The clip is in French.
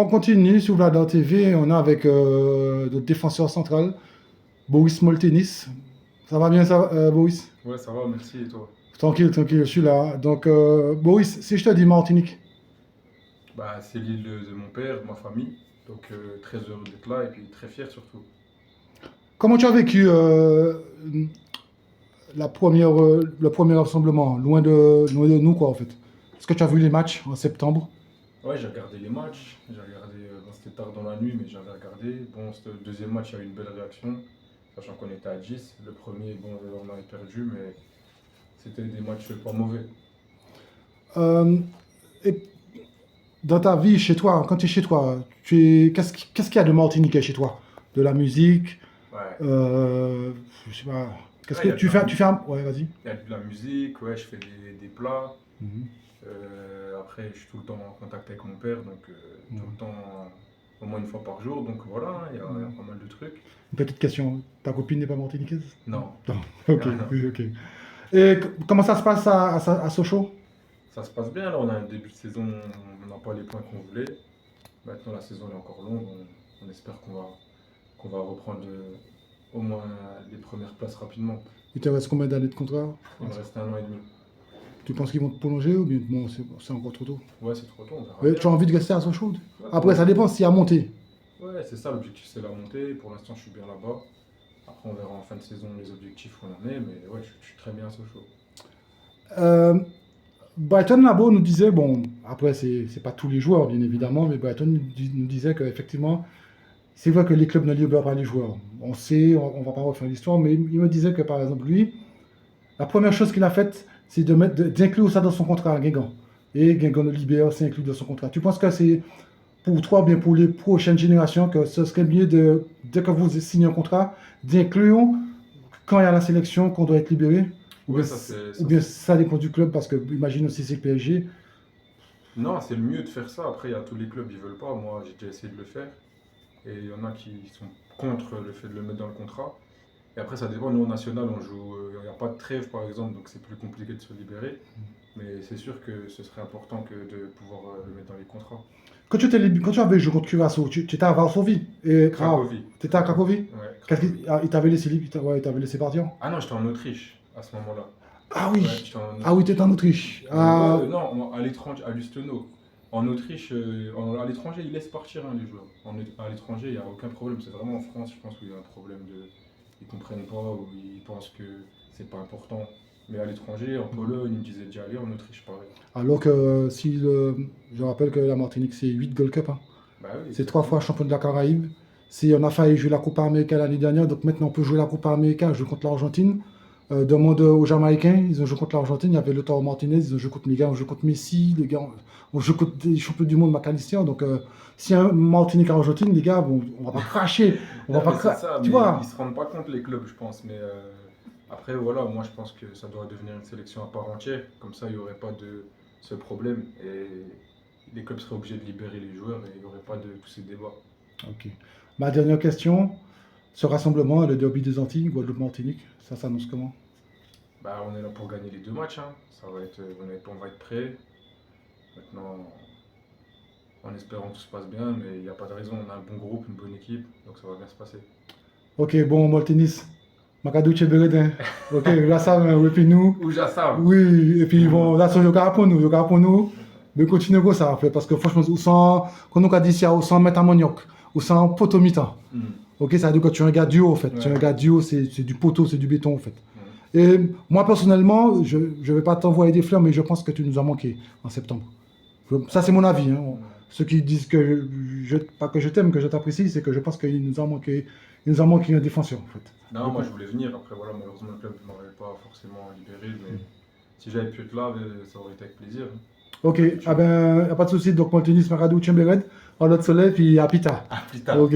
On continue sur Vladar TV. On est avec notre défenseur central, Boris Moltenis. Ça va bien, ça, Boris? Ouais, ça va, merci, et toi? Tranquille, tranquille, je suis là. Donc, Boris, si je te dis Martinique, Bah, c'est l'île de mon père, de ma famille, donc très heureux d'être là et puis très fier surtout. comment tu as vécu le premier rassemblement, loin de nous, quoi, en fait? Est-ce que tu as vu les matchs en septembre? Ouais, j'ai regardé les matchs, j'ai regardé, bon, c'était tard dans la nuit, mais j'avais regardé. Bon, le deuxième match, il y a eu une belle réaction, sachant qu'on était à 10. Le premier, bon, on avait perdu, mais c'était des matchs pas mauvais. Euh, et dans ta vie, chez toi, quand tu es chez toi, qu'est-ce qu'il y a de Martiniquais chez toi? De la musique, Ouais, euh, je sais pas. Qu'est-ce ouais, que tu fais Ouais, vas-y. il y a de la musique, ouais, je fais des plats. Mhm. Après, je suis tout le temps en contact avec mon père, donc tout le Mhm. temps, au moins une fois par jour. Donc voilà, hein, il y a Mhm. pas mal de trucs. Une petite question. Ta copine n'est pas martiniquaise? Non, Non. Ok, non, non. oui, ok. Et comment ça se passe à Sochaux? Ça se passe bien, là, on a un début de saison, on n'a pas les points qu'on voulait. Maintenant, la saison est encore longue, on espère qu'on va reprendre au moins les premières places rapidement. Il te reste combien d'années de contrat? Il me reste 1 an et demi. Tu penses qu'ils vont te prolonger ou bien bon, c'est encore trop tôt? Ouais, c'est trop tôt, on verra Mais bien. tu as envie de rester à Sochaux? Ouais, Après, ça dépend s'il y a montée. ouais, c'est ça, l'objectif c'est la montée. Pour l'instant, je suis bien là-bas. Après, on verra en fin de saison les objectifs où on en est, mais ouais, je suis très bien à Sochaux. Euh, Brighton Labo nous disait, bon, après, c'est pas tous les joueurs, bien évidemment, mais Brighton nous disait qu'effectivement, c'est vrai que les clubs ne libèrent pas les joueurs. On sait, on va pas refaire l'histoire, mais il me disait que, par exemple, lui, la première chose qu'il a faite, c'est d'inclure ça dans son contrat à Guingamp. Et Guingamp le libère, c'est inclus dans son contrat. Tu penses que c'est pour toi, bien pour les prochaines générations, que ce serait mieux dès que vous signez un contrat, d'inclure quand il y a la sélection qu'on doit être libéré? Ou bien, Ouais, ça c'est. ou bien ça dépend du club, parce que imagine aussi c'est le PSG. Non, c'est le mieux de faire ça. Après, il y a tous les clubs, ils veulent pas. Moi, j'ai déjà essayé de le faire. Et il y en a qui sont contre le fait de le mettre dans le contrat. Et après, ça dépend. Nous, en national, on joue. Il n'y a pas de trêve, par exemple, donc c'est plus compliqué de se libérer. Mais c'est sûr que ce serait important que de pouvoir le mettre dans les contrats. Quand tu avais joué contre Curaçao, tu étais à Varsovie. Cracovie. Tu étais à Cracovie? Ouais, Cracovie. Il t'avait laissé libre, ouais, il t'avait laissé partir? Ah non, j'étais en Autriche à ce moment-là. Ah Ouais, oui, j'étais en ah oui, tu étais Autriche. en Autriche. Mais ouais, Ah, non, à l'étranger, à Lustenau. En Autriche, à l'étranger, ils laissent partir hein, les joueurs. À l'étranger, il n'y a aucun problème. C'est vraiment en France, je pense, où il y a un problème de. Ils comprennent pas, ou ils pensent que c'est pas important. Mais à l'étranger, en Pologne, ils me disaient d'y aller, en Autriche, pareil. alors que si je rappelle que la Martinique, c'est 8 Gold Cup, hein. Bah oui, C'est 3 fois exactement. champion de la Caraïbe. Si on a failli jouer la Copa América l'année dernière, donc maintenant on peut jouer la Copa América, jouer contre l'Argentine. Demande aux Jamaïcains, ils ont joué contre l'Argentine, il y avait Lautaro Martinez, ils ont joué contre les gars, on joue contre Messi, les gars, on joue contre des champions du monde McAllister. Donc si un Martinique-Argentine, les gars, bon, on va pas cracher, on va Non, pas mais c'est ça, tu mais ils vois. se rendent pas compte, les clubs, je pense. Mais après, voilà, moi, je pense que ça doit devenir une sélection à part entière. Comme ça, il n'y aurait pas de ce problème. Et les clubs seraient obligés de libérer les joueurs et il n'y aurait pas de tous ces débats. Ok. Ma dernière question, ce rassemblement, le derby des Antilles, Guadeloupe-Martinique, ça s'annonce comment? Bah, on est là pour gagner les deux matchs, hein. Ça va être, on va être prêt. Maintenant, en espérant que tout se passe bien, mais il n'y a pas de raison. On a un bon groupe, une bonne équipe, donc ça va bien se passer. Ok, bon, Moltenis, Makaduche Beredin. Ok, là ça, et puis nous. Ou Jassam. Oui, et puis bon, là, ça, je garde pour nous, de continuer comme ça, en fait, parce que franchement, quand on a dit ça, on sent mettre à manioc, on sent potomita. Mhm. Ok, ça veut dire que tu es un gars duo, en fait. Tu es un Ouais. gars duo, c'est du poteau, c'est du béton, en fait. Mhm. Et moi, personnellement, je ne vais pas t'envoyer des fleurs, mais je pense que tu nous as manqué en septembre. Ça, c'est mon avis, hein. Ouais. Ceux qui disent que pas que je t'aime, que je t'apprécie, c'est que je pense il nous a manqué un défenseur, en fait. Non, Donc, moi je voulais venir. Après, voilà, malheureusement, le club ne m'avait pas forcément libéré, mais si j'avais pu être là, ça aurait été avec plaisir, hein, ok, dans le ah futur. ben, y a pas de souci. Donc, Martinis, Maradou, Tchemberet, en l'autre soleil, puis à Pita. À plus tard. Ok.